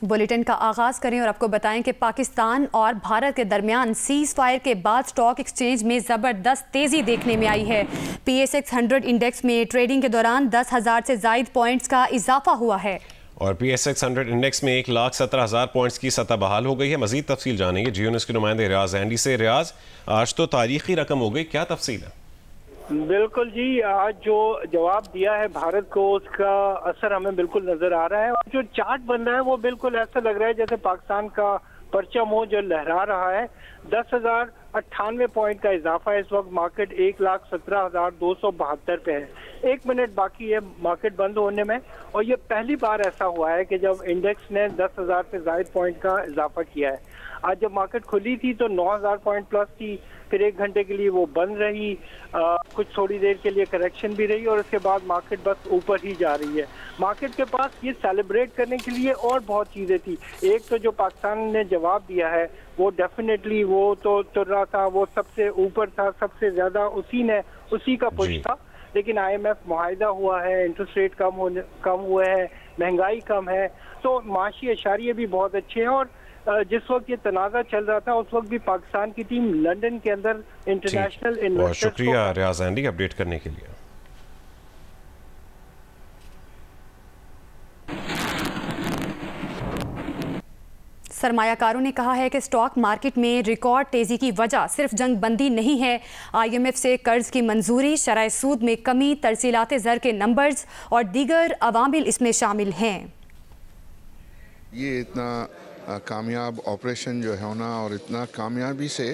Bulletin का आगाज करें और आपको बताएं कि पाकिस्तान और भारत के दरमियान सीज फायर के बाद स्टॉक एक्सचेंज में जबरदस्त तेजी देखने में आई है। PSX 100 इंडेक्स में ट्रेडिंग के दौरान 10,000 से ज्यादा पॉइंट्स का इजाफा हुआ है और PSX 100 इंडेक्स में 1,17,000 पॉइंट्स की सतह बहाल हो गई है। मजीद तफसील जानेंगे जियो न्यूज़ के नुमाइंदे रियाज एंडी से। रियाज, आज तो तारीखी रकम हो गई, क्या तफसील है? बिल्कुल जी, आज जो जवाब दिया है भारत को उसका असर हमें बिल्कुल नजर आ रहा है और जो चार्ट बन रहा है वो बिल्कुल ऐसा लग रहा है जैसे पाकिस्तान का परचम हो जो लहरा रहा है। 10,098 पॉइंट का इजाफा है। इस वक्त मार्केट 1,17,272 पे है। 1 मिनट बाकी है मार्केट बंद होने में और ये पहली बार ऐसा हुआ है कि जब इंडेक्स ने 10,000 से ज्यादा पॉइंट का इजाफा किया है। आज जब मार्केट खुली थी तो 9,000 पॉइंट प्लस थी, फिर 1 घंटे के लिए वो बंद रही, कुछ थोड़ी देर के लिए करेक्शन भी रही और उसके बाद मार्केट बस ऊपर ही जा रही है। मार्केट के पास ये सेलिब्रेट करने के लिए और बहुत चीजें थी। एक तो जो पाकिस्तान ने जवाब दिया है वो डेफिनेटली वो तो तुर रहा था, वो सबसे ऊपर था, सबसे ज्यादा उसी का पुश था। लेकिन IMF मुआहिदा हुआ है, इंटरेस्ट रेट कम हुए हैं, महंगाई कम है, तो माशी इशारे भी बहुत अच्छे हैं। और जिस वक्त ये तनाज़ा चल रहा था उस वक्त भी पाकिस्तान की टीम लंदन के अंदर इंटरनेशनल इन्वेस्टर्स। शुक्रिया रियाज एंडी अपडेट करने के लिए। सरमायाकारों ने कहा है कि स्टॉक मार्केट में रिकॉर्ड तेजी की वजह सिर्फ जंग बंदी नहीं है। IMF से कर्ज की मंजूरी, शरह सूद में कमी, तरसीलात ज़र के नंबर्स और दीगर अवामिल इसमें शामिल हैं। ये इतना कामयाब ऑपरेशन जो है ना और इतना कामयाबी से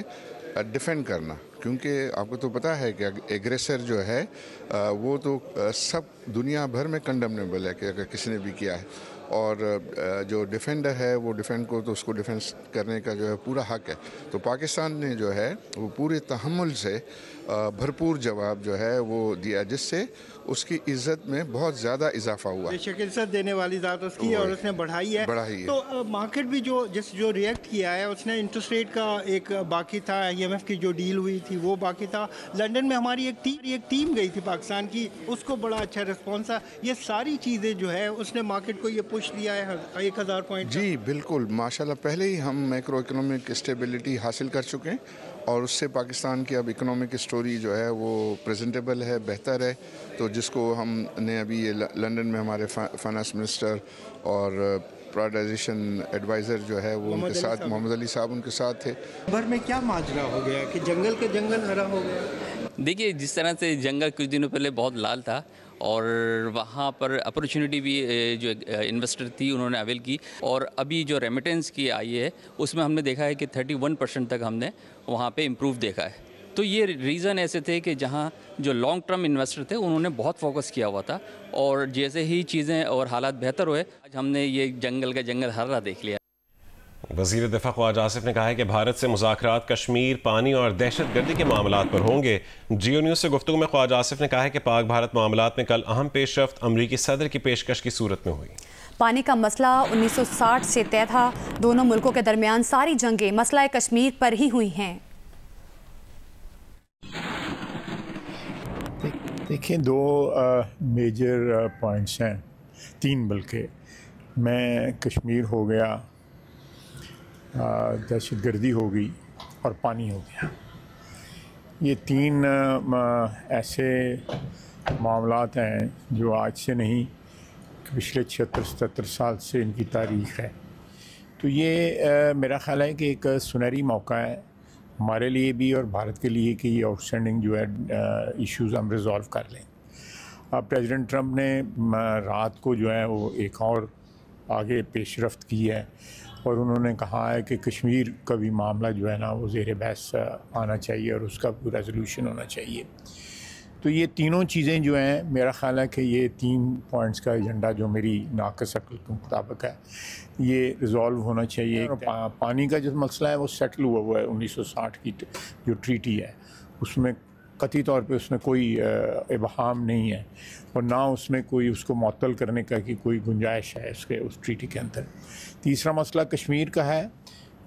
डिफेंड करना, क्योंकि आपको तो पता है कि एग्रेसर जो है वो तो सब दुनिया भर में कंडेमनेबल है कि अगर किसी ने भी किया है, और जो डिफेंडर है वो डिफेंड को तो उसको डिफेंस करने का जो है पूरा हक है। तो पाकिस्तान ने जो है वो पूरे तहम्मुल से भरपूर जवाब जो है वो दिया, जिससे उसकी इज्जत में बहुत ज़्यादा इजाफा हुआ। बेशक इज्जत देने वाली ज़ात उसकी है और उसने बढ़ाई है। तो मार्केट भी जो रिएक्ट किया है उसने, इंटरेस्ट रेट का एक बाकी था, IMF की जो डील हुई थी वो बाकी था। लंदन में हमारी एक टीम गई थी पाकिस्तान की, उसको बड़ा अच्छा रिस्पॉन्स था। ये सारी चीज़ें जो है उसने मार्केट को ये पुश दिया है 1,000 पॉइंट। जी बिल्कुल, माशाल्लाह पहले ही हम मैक्रो इकोनॉमिक स्टेबिलिटी हासिल कर चुके हैं और उससे पाकिस्तान की अब इकोनॉमिक स्टोरी जो है वो प्रेजेंटेबल है, बेहतर है। तो जिसको हमने अभी ये लंदन में हमारे फाइनेंस मिनिस्टर और प्राइवेटाइजेशन एडवाइज़र जो है वो उनके साथ, मोहम्मद अली साहब उनके साथ थे। भर में क्या माजरा हो गया कि जंगल के जंगल हरा हो गया? देखिए, जिस तरह से जंगल कुछ दिनों पहले बहुत लाल था और वहाँ पर अपॉर्चुनिटी भी जो इन्वेस्टर थी उन्होंने अवेल की, और अभी जो रेमिटेंस की आई है उसमें हमने देखा है कि 31% तक हमने वहाँ पे इम्प्रूव देखा है। तो ये रीज़न ऐसे थे कि जहाँ जो लॉन्ग टर्म इन्वेस्टर थे उन्होंने बहुत फोकस किया हुआ था, और जैसे ही चीज़ें और हालात बेहतर हुए आज हमने ये जंगल का जंगल हरा देख लिया। वज़ीर दिफा ख्वाजा आसिफ ने कहा है कि भारत से मुज़ाकरात कश्मीर, पानी और दहशतगर्दी के मामलात पर होंगे। जियो न्यूज़ से गुफ्तगू में ख्वाजा आसिफ ने कहा है कि पाक भारत मामलात में कल अहम पेशरफ्त अमरीकी सदर की पेशकश की सूरत में हुई। पानी का मसला 1960 से तय था। दोनों मुल्कों के दरमियान सारी जंगें मसला कश्मीर पर ही हुई हैं। देखिए, 2 मेजर पॉइंट्स हैं, 3 बल्कि। मैं कश्मीर हो गया, दहशतगर्दी हो गई और पानी हो गया। ये 3 ऐसे मामलात हैं जो आज से नहीं, पिछले 76-77 साल से इनकी तारीख़ है। तो ये मेरा ख़्याल है कि एक सुनहरी मौका है हमारे लिए भी और भारत के लिए कि ये आउटस्टैंडिंग जो है इश्यूज़ हम रिज़ॉल्व कर लें। अब प्रेसिडेंट ट्रंप ने रात को जो है वो एक और आगे पेशरफ्त की है और उन्होंने कहा है कि कश्मीर का भी मामला जो है ना वो ज़ेर बहस आना चाहिए और उसका रेजोल्यूशन होना चाहिए। तो ये तीनों चीज़ें जो हैं, मेरा ख़्याल है कि ये 3 पॉइंट्स का एजेंडा जो मेरी नाक़िस अक़ल के मुताबिक है ये रिज़ॉल्व होना चाहिए। पानी का जो मसला है वो सेटल हुआ है 1960 की जो ट्रीटी है, उसमें कतई तौर पे उसमें कोई इबहाम नहीं है और ना उसमें कोई उसको मुअत्तल करने का कि कोई गुंजाइश है उस ट्रीटी के अंदर। तीसरा मसला कश्मीर का है।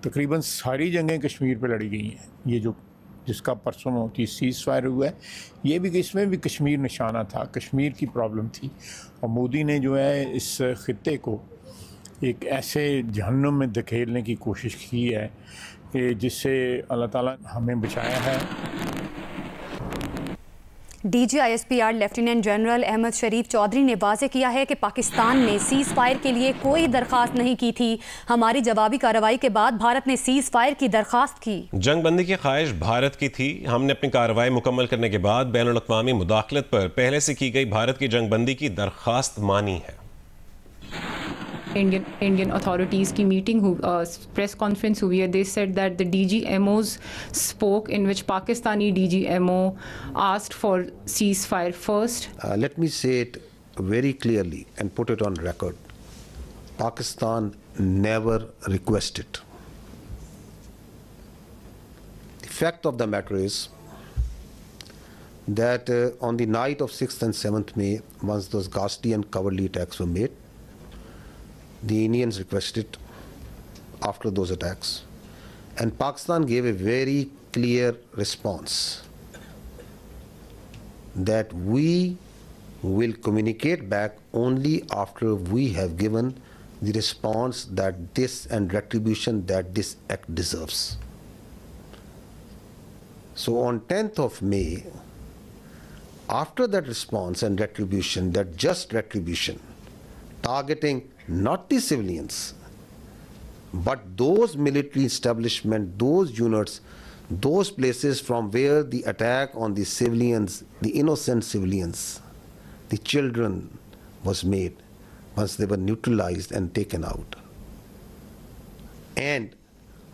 तकरीबन सारी जंगें कश्मीर पे लड़ी गई हैं। ये जो जिसका परसों की सीज़ फायर हुआ है, ये भी इसमें भी कश्मीर निशाना था, कश्मीर की प्रॉब्लम थी। और मोदी ने जो है इस ख़ित्ते को एक ऐसे जहन्नुम में धकेलने की कोशिश की है कि जिससे अल्लाह ताला हमें बचाया है। DGISPR lieutenant general Ahmed Sharif Chaudhary ने वाज़ेह किया है कि पाकिस्तान ने सीज़ फायर के लिए कोई दरख्वास्त नहीं की थी। हमारी जवाबी कार्रवाई के बाद भारत ने सीज़ फायर की दरख्वास्त की। जंग बंदी की ख्वाहिश भारत की थी। हमने अपनी कार्रवाई मुकम्मल करने के बाद बैनुल-अक़वामी मुदाखलत पर पहले से की गई भारत की जंग बंदी की दरख्वास्त मानी है। Indian authorities की meeting press conference हुई है. They said that the DGMOs spoke in which Pakistani DGMO asked for ceasefire first. Let me say it very clearly and put it on record. Pakistan never requested. The fact of the matter is that on the night of 6th and 7th May, once those ghastly and cowardly attacks were made, the Indians requested after those attacks, and Pakistan gave a very clear response that we will communicate back only after we have given the response that this and retribution that this act deserves. So on 10th of May, after that response and retribution, that just retribution, targeting not the civilians, but those military establishments, those units, those places from where the attack on the civilians, the innocent civilians, the children was made, once they were neutralized and taken out. And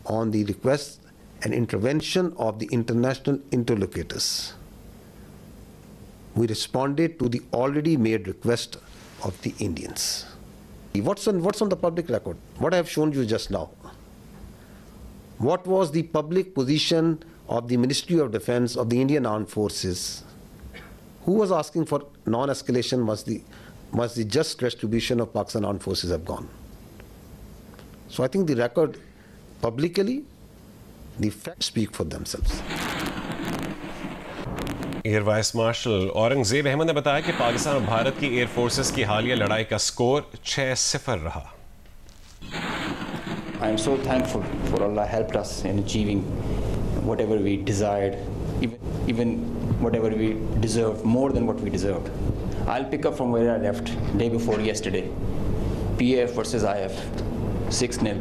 on the request and intervention of the international interlocutors, we responded to the already made request of the Indians. What's on the public record? What I have shown you just now. What was the public position of the Ministry of Defense of the Indian Armed Forces? Who was asking for non-escalation once the just retribution of Pakistan Armed Forces have gone? So I think the record publicly, the facts speak for themselves. Air vice marshal Aurangzeb Ahmed ने बताया कि पाकिस्तान और भारत की air forces की हालिया लड़ाई का score 6-0 रहा। I am so thankful for Allah helped us in achieving whatever we desired, even whatever we deserved, more than what we deserved. I'll pick up from where I left day before yesterday. PAF versus IF, 6-0.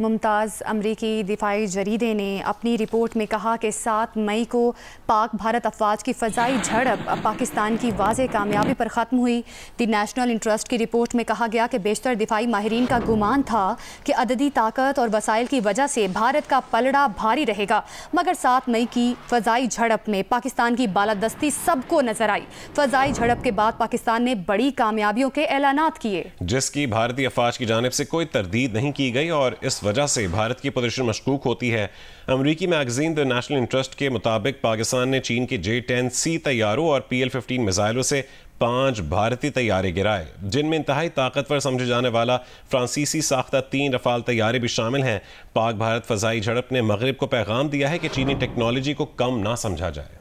Mumtaz अमरीकी दिफाई जरीदे ने अपनी report में कहा कि 7 मई को पाक भारत अफवाज की फ़ज़ाई झड़प पाकिस्तान की वाज़े कामयाबी पर ख़त्म हुई। द नेशनल इंटरेस्ट की रिपोर्ट में कहा गया कि बेशतर दिफाई माहिरीन का गुमान था कि अददी ताकत और वसाइल की वजह से भारत का पलड़ा भारी रहेगा, मगर 7 मई की फ़ज़ाई झड़प में पाकिस्तान की बालादस्ती सबको नजर आई। फ़ज़ाई झड़प के बाद पाकिस्तान ने बड़ी कामयाबियों के ऐलानात किए, जिसकी भारतीय अफवाज की जानिब से कोई तरदीद नहीं की गई और इस वजह से भारत की पोजीशन मशकूक होती है। अमरीकी मैगजीन द नेशनल इंटरेस्ट के मुताबिक पाकिस्तान ने चीन के J-10C तैयारों और PL-15 मिसाइलों से 5 भारतीय तैयारे गिराए, जिनमें इंतहाई ताकतवर समझे जाने वाला फ्रांसीसी साख्ता 3 रफाल तैयारे भी शामिल हैं। पाक भारत फ़ज़ाई झड़प ने मगरिब को पैगाम दिया है कि चीनी टेक्नोलॉजी को कम ना समझा जाए।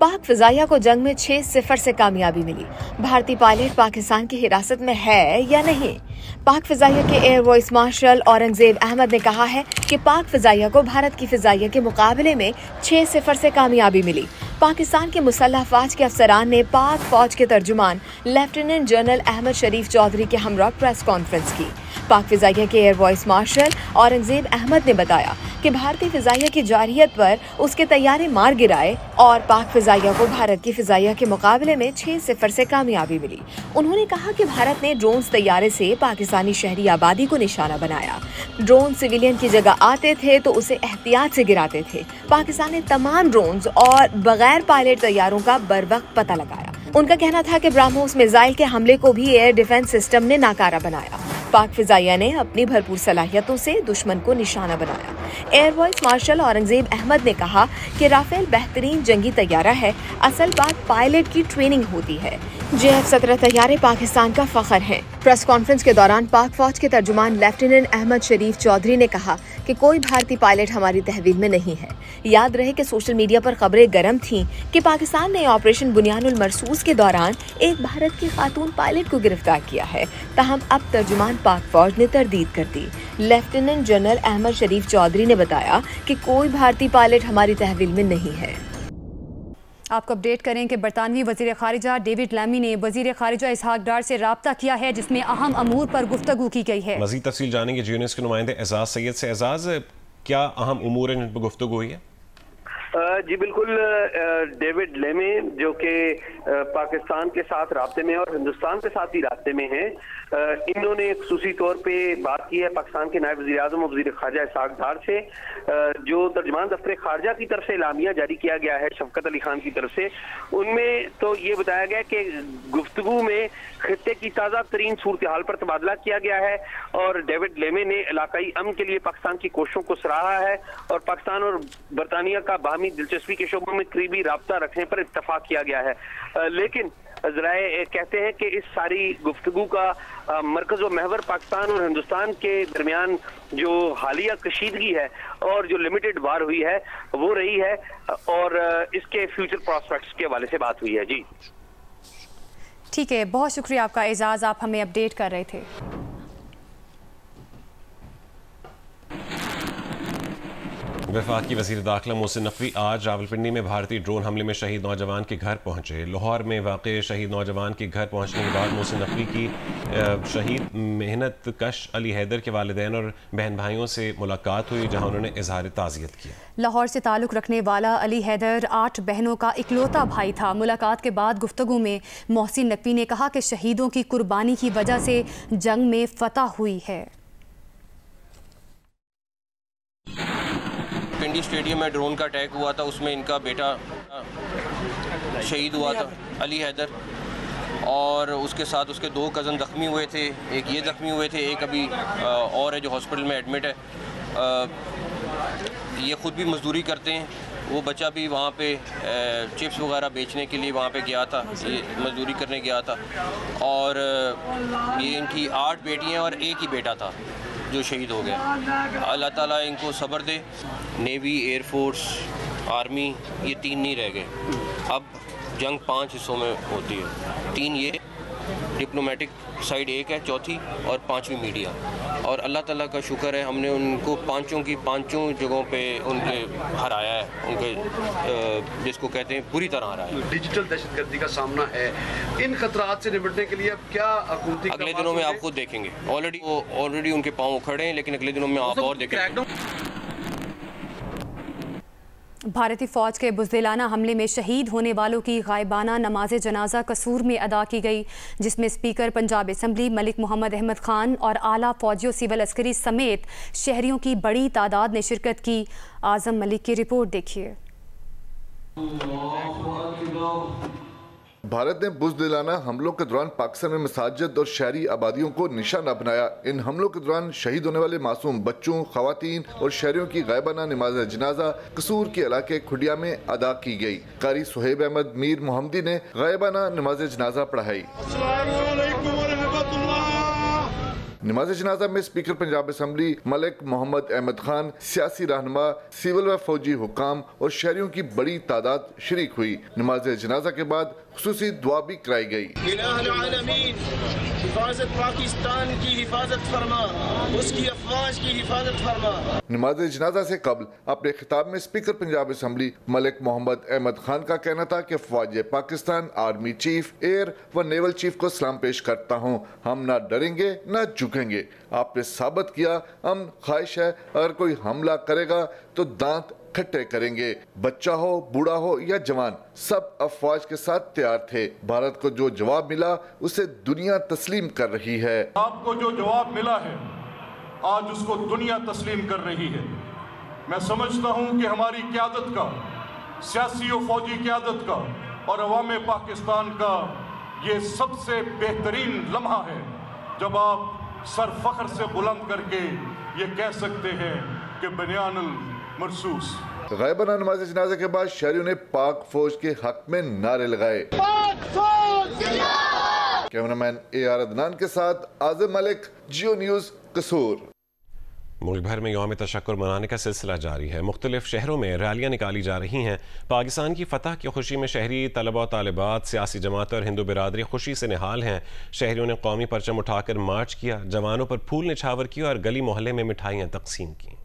पाक फ़िज़ाइया को जंग में 6-0 से कामयाबी मिली। भारतीय पायलट पाकिस्तान की हिरासत में है या नहीं? पाक फ़िज़ाइया के air vice marshal Aurangzeb Ahmed ने कहा है कि पाक फ़िज़ाइया को भारत की फ़िज़ाइया के मुकाबले में 6-0 से कामयाबी मिली। पाकिस्तान के मुसल्लह अफ़वाज के अफसरान ने पाक फ़ौज के तर्जुमान लेफ्टिनेंट जनरल अहमद शरीफ चौधरी के हमरा प्रेस कॉन्फ्रेंस की। पाक फ़िज़ाइया के air vice marshal Aurangzeb Ahmed ने बताया कि भारतीय फ़िज़ाइया की जारहियत पर उसके तैयारे मार गिराए और पाक फ़िज़ाइया को भारत की फ़िज़ाइया के मुकाबले में 6-0 से कामयाबी मिली। उन्होंने कहा कि भारत ने ड्रोन्स तैयारे से पाकिस्तानी शहरी आबादी को निशाना बनाया। ड्रोन सिविलियन की जगह आते थे तो उसे एहतियात से गिराते थे। पाकिस्तान ने तमाम ड्रोन्स और बगैर पायलट तैयारों का बरवक्त पता लगाया। उनका कहना था कि ब्राह्मोस मिसाइल के हमले को भी एयर डिफेंस सिस्टम ने नाकारा बनाया। पाक फ़िज़ाइया ने अपनी भरपूर सलाहियतों से दुश्मन को निशाना बनाया। Air vice marshal Aurangzeb Ahmed ने कहा कि राफेल बेहतरीन जंगी तैयारा है, असल बात पायलट की ट्रेनिंग होती है। JF-17 तैयारे पाकिस्तान का फख्र हैं। प्रेस कॉन्फ्रेंस के दौरान पाक फौज के तर्जुमान लेफ्टिनेंट अहमद शरीफ चौधरी ने कहा कि कोई भारतीय पायलट हमारी तहवील में नहीं है। याद रहे कि सोशल मीडिया पर खबरें गर्म थीं कि पाकिस्तान ने ऑपरेशन बुनियानुल मरसूस के दौरान एक भारत की खातून पायलट को गिरफ्तार किया है। ताहम अब तर्जुमान पाक फौज ने तरदीद कर दी। लेफ्टिनेंट जनरल अहमद शरीफ चौधरी ने बताया कि कोई भारतीय पायलट हमारी तहवील में नहीं है। आपको अपडेट करें कि बरतानवी वज़ीर ख़ारिजा डेविड लैमी ने वज़ीर ख़ारिजा इसहाक डार से रब्ता किया है, जिसमें अहम अमूर पर गुफ्तगू की गई है। मज़ीद तफसील जानेंगे जियो न्यूज़ के नुमाइंदे एजाज सैयद से। एजाज, क्या अहम अमूर हैं जिन पर गुफ्तगू हुई है? जी बिल्कुल, डेविड लेमी जो कि पाकिस्तान के साथ राब्ते में और हिंदुस्तान के साथ भी राब्ते में हैं, इन्होंने खुसूसी तौर पे बात की है पाकिस्तान के नायब वज़ीर आज़म और वज़ीर ख़ारिजा इसहाक डार से। जो तर्जुमान दफ्तर ख़ारिजा की तरफ से एलामिया जारी किया गया है शफ़क़त अली खान की तरफ से, उनमें तो ये बताया गया कि गुफ्तगू में खित्ते की ताज़ा तरीन सूरत हाल पर तबादला किया गया है और डेविड लेमी ने इलाकाई अमन के लिए पाकिस्तान की कोशिशों को सराहा है और पाकिस्तान और बरतानिया का बाहमी दिलचस्पी के शोबों में करीबी राब्ता रखने पर इत्तफाक किया गया है। लेकिन ज़राए कहते हैं कि इस सारी गुफ्तगू का मरकज़ व महवर पाकिस्तान और हिंदुस्तान के दरमियान जो हालिया कशीदगी है और जो लिमिटेड वार हुई है वो रही है और इसके फ्यूचर प्रॉस्पेक्ट्स के हवाले से बात हुई है। जी ठीक है, बहुत शुक्रिया आपका एजाज, आप हमें अपडेट कर रहे थे। वफाकी वज़ीर दाखिला मोहसिन नकवी आज रावलपिंडी में भारतीय ड्रोन हमले में शहीद नौजवान के घर पहुंचे। लाहौर में वाक़ शहीद नौजवान के घर पहुंचने के बाद मोहसिन नकवी की शहीद मेहनत कश अली हैदर के वालिदैन और बहन भाइयों से मुलाकात हुई, जहां उन्होंने इजहार ताज़ियत किया। लाहौर से ताल्लुक़ रखने वाला अली हैदर 8 बहनों का इकलौता भाई था। मुलाकात के बाद गुफ्तगू में मोहसिन नकवी ने कहा कि शहीदों की कुर्बानी की वजह से जंग में फतह हुई है। पिंडी स्टेडियम में ड्रोन का अटैक हुआ था, उसमें इनका बेटा शहीद हुआ था अली हैदर, और उसके साथ उसके 2 कज़न ज़ख्मी हुए थे। एक ये ज़ख्मी हुए थे, एक अभी और है जो हॉस्पिटल में एडमिट है। ये ख़ुद भी मजदूरी करते हैं, वो बच्चा भी वहाँ पे चिप्स वगैरह बेचने के लिए वहाँ पे गया था, ये मजदूरी करने गया था। और ये इनकी 8 बेटियाँ और एक ही बेटा था जो शहीद हो गया। अल्लाह ताला इनको सब्र दे। नेवी, एयरफोर्स, आर्मी ये 3 नहीं रह गए। अब जंग 5 हिस्सों में होती है, 3 ये डिप्लोमेटिक साइड एक है, चौथी और 5वीं मीडिया। और अल्लाह ताला का शुक्र है हमने उनको पांचों जगहों पे उनके हराया है, उनके जिसको कहते हैं पूरी तरह हराया है। डिजिटल दहशतगर्दी का सामना है, इन खतरात से निपटने के लिए अब क्या हुकूमती अगले दिनों में आप खुद देखेंगे। ऑलरेडी उनके पाँव उखड़े हैं, लेकिन अगले दिनों में आप और देखेंगे। भारतीय फ़ौज के बुज़दिलाना हमले में शहीद होने वालों की गायबाना नमाज जनाजा कसूर में अदा की गई, जिसमें स्पीकर पंजाब असम्बली मलिक मोहम्मद अहमद खान और आला फ़ौजियों सिविल अस्करी समेत शहरियों की बड़ी तादाद ने शिरकत की। आज़म मलिक की रिपोर्ट देखिए। भारत ने बुज़दिलाना हमलों के दौरान पाकिस्तान में मसाजिद और शहरी आबादियों को निशाना बनाया। इन हमलों के दौरान शहीद होने वाले मासूम बच्चों, खवातीन और शहरियों की गायबाना नमाज जनाजा कसूर के इलाके खुडिया में अदा की गई। कारी सुहेब अहमद मीर मोहम्मदी ने गायबाना नमाज जनाजा पढ़ाई। नमाज जनाजा में स्पीकर पंजाब असम्बली मलिक मोहम्मद अहमद खान, सियासी रहनुमा, सिविल व फौजी हुकाम और शहरियों की बड़ी तादाद शरीक हुई। नमाज जनाजा के बाद खुसूसी दुआ भी कराई गई। हिफाजत पाकिस्तान की हिफाजत फरमा, उसकी अफवाज की हिफाजत फरमा। नमाज जनाजा से कबल अपने खिताब में स्पीकर पंजाब असम्बली मलिक मोहम्मद अहमद खान का कहना था कि फौज पाकिस्तान, आर्मी चीफ, एयर व नेवल चीफ को सलाम पेश करता हूँ। हम ना डरेंगे ना झुकेंगे। आपने साबित किया अमन ख्वाहिश है, अगर कोई हमला करेगा तो दांत खट्टे करेंगे। बच्चा हो, बूढ़ा हो या जवान, सब अफवाज के साथ तैयार थे। भारत को जो जवाब मिला उसे दुनिया तस्लीम कर रही है। आपको जो जवाब मिला है आज उसको दुनिया तस्लीम कर रही है। मैं समझता हूं कि हमारी क़यादत का, सियासी और फौजी क़यादत का और अवाम पाकिस्तान का ये सबसे बेहतरीन लम्हा है जब आप सर फख्र से बुलंद करके ये कह सकते हैं कि बनियानुल मरसूस। गायबाना नमाज जनाजा के बाद शहरियों ने पाक फौज के हक में नारे लगाए। कैमरामैन AR अदनान के साथ आज़म मलिक, जियो न्यूज़, कसूर। मुल्क भर में यौम तशक्कुर मनाने का सिलसिला जारी है। मुख्तलिफ शहरों में रैलियाँ निकाली जा रही हैं। पाकिस्तान की फतह की खुशी में शहरी तलबा और तालिबात, सियासी जमातें और हिंदू बिरादरी खुशी से निहाल हैं। शहरियों ने कौमी परचम उठाकर मार्च किया, जवानों पर फूल निछावर किया और गली मोहल्ले में मिठाइयाँ तकसीम की।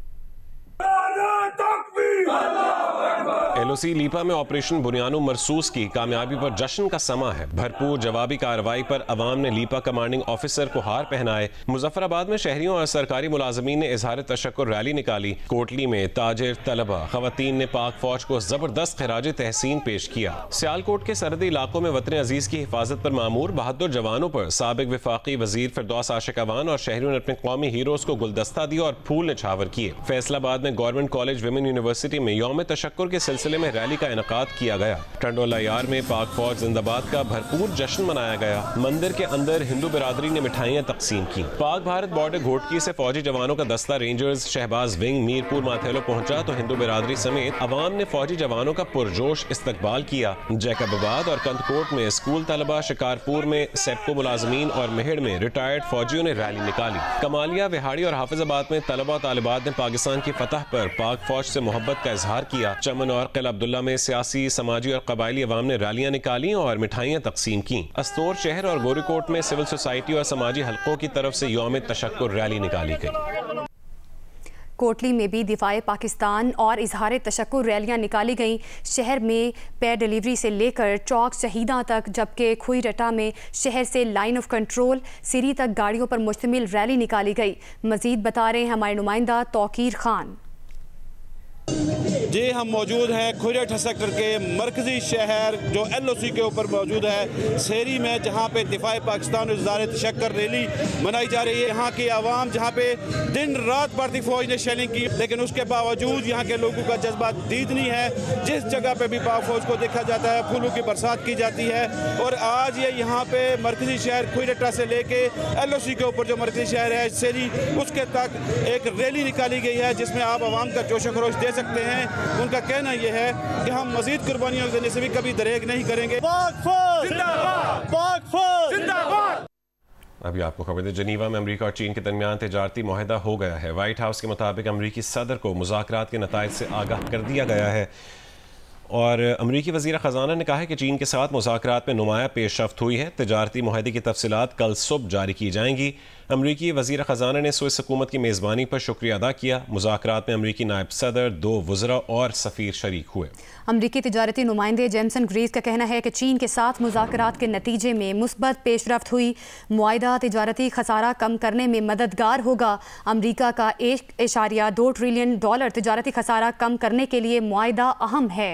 LOC लीपा में ऑपरेशन बुनियानो मरसूस की कामयाबी पर जश्न का समा है। भरपूर जवाबी कार्रवाई पर अवाम ने लीपा कमांडिंग ऑफिसर को हार पहनाए। मुजफ्फराबाद में शहरियों और सरकारी मुलाजमीन ने इजहार तशक्कुर रैली निकाली। कोटली में ताजिर, तलबा, खवातीन ने पाक फौज को जबरदस्त खिराज तहसीन पेश किया। सियालकोट के सरहदी इलाकों में वतन अजीज की हिफाजत पर मामूर बहादुर जवानों पर साबिक वफाकी वजीर फिरदौस आशिक अवान और शहरियों ने अपने कौमी हीरोज को गुलदस्ता दिया और फूल निछावर किए। फैसलाबाद में गवर्नमेंट कॉलेज विमेन यूनिवर्सिटी में यौम तशक्कुर के सिलसिले में रैली का इनकाद किया गया। टंडोला यार में पाक फौज जिंदाबाद का भरपूर जश्न मनाया गया। मंदिर के अंदर हिंदू बिरादरी ने मिठाइयाँ तकसीम की। पाक भारत बॉर्डर घोटकी से फौजी जवानों का दस्ता रेंजर्स, शहबाज विंग, मीरपुर माथेलो पहुंचा तो हिंदू बिरादरी समेत अवाम ने फौजी जवानों का पुरजोश इस्तकबाल किया। जैकबाबाद और कंदकोट में स्कूल तलबा, शिकारपुर में सेप्को मुलाजमीन और मेहड़ में रिटायर्ड फौजियों ने रैली निकाली। कमालिया, विहाड़ी और हाफिजाबाद में तलबा और तालिबात ने पाकिस्तान की फतह पर पाक फौज से मोहब्बत का इजहार किया। चमन और किला अब्दुल्ला में सियासी, समाजी और कबायली अवाम ने रैलियां निकाली और मिठाइयां तकसीम की। अस्तोर शहर और गोरीकोट में सिविल सोसाइटी और समाजी हलकों की तरफ से यौम तशक्कुर रैली निकाली गई। कोटली में भी दिफाए पाकिस्तान और इजहार तशक्कुर रैलियां निकाली गईं। शहर में पेयर डिलीवरी से लेकर चौक शहीदा तक, जबकि खुईरटा में शहर से लाइन ऑफ कंट्रोल सिरी तक गाड़ियों पर मुश्तमिल रैली निकाली गई। मजीद बता रहे हैं हमारे नुमाइंदा तौकीर खान। जी, हम मौजूद हैं खुईरटा सेक्टर के मरकजी शहर जो LOC के ऊपर मौजूद है, सेरी में, जहां पे दिफाए पाकिस्तान और इजहार तशक्कुर रैली मनाई जा रही है। यहाँ की आवाम, जहां पे दिन रात भारतीय फौज ने शेलिंग की, लेकिन उसके बावजूद यहाँ के लोगों का जज्बा दीदनी है। जिस जगह पे भी पाक फौज को देखा जाता है, फूलों की बरसात की जाती है। और आज ये यहाँ पे मरकजी शहर खुईरटा से लेके LOC के ऊपर जो मरकजी शहर है सेरी, उसके तक एक रैली निकाली गई है, जिसमें आप आवाम का जोश खरोश दे सकते हैं। उनका कहना यह है कि हम मजीद कुर्बानियों देने से भी कभी दरेक नहीं करेंगे। पाक फौज जिंदाबाद! पाक फौज जिंदाबाद! अभी आपको खबर दें, जनीवा में अमेरिका और चीन के दरमियान तिजारती मुआहदा हो गया है। व्हाइट हाउस के मुताबिक अमेरिकी सदर को मुज़ाकरात के नताइज से आगाह कर दिया गया है और अमरीकी वज़ीर ख़जाना ने कहा है कि चीन के साथ मुज़ाकरात में नुमाया पेशरफ्त हुई है। तिजारती मुआहदे की तफसीलात कल सुबह जारी की जाएंगी। अमरीकी वज़ीर ख़जाना ने स्विस हुकूमत की मेज़बानी पर शुक्रिया अदा किया। मुज़ाकरात में अमरीकी नायब सदर, 2 वज़रा और सफ़ीर शरीक हुए। अमरीकी तिजारती नुमाइंदे जेमसन ग्रीस का कहना है कि चीन के साथ मुज़ाकरात के नतीजे में मुस्बत पेशरफ्त हुई। मुआहदा तिजारती खसारा कम करने में मददगार होगा। अमरीका का $1.2 ट्रिलियन तिजारती खसारा कम करने के लिए मुआहदा अहम है।